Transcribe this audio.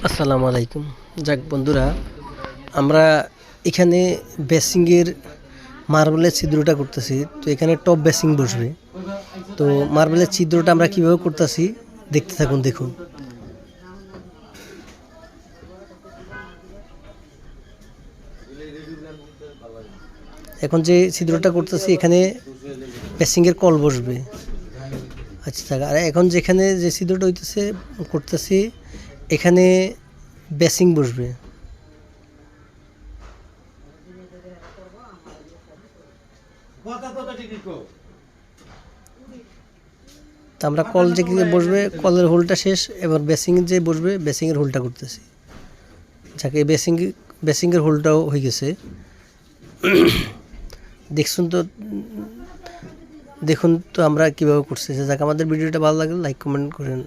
আসসালামু আলাইকুম। যাক বন্ধুরা, আমরা এখানে বেসিংয়ের মার্বেলের ছিদ্রটা করতেছি। তো এখানে টপ বেসিং বসবে। তো মার্বেলের ছিদ্রটা আমরা কিভাবে করতেছি দেখতে থাকুন, দেখুন। এখন যে ছিদ্রটা করতেছি এখানে বেসিংয়ের কল বসবে। আচ্ছা, আর এখন যেখানে যে ছিদ্রটা করতেছি এখানে বেসিং বসবে। তা আমরা কল যে বসবে, কলের হোলটা শেষ, এবার বেসিং যে বসবে বেসিংয়ের হোলটা করতেছি। যাকে বেসিংয়ের হোলটাও হয়ে গেছে, দেখুন তো। দেখুন তো আমরা কীভাবে করতেছি। যাক, আমাদের ভিডিওটা ভালো লাগলে লাইক কমেন্ট করেন।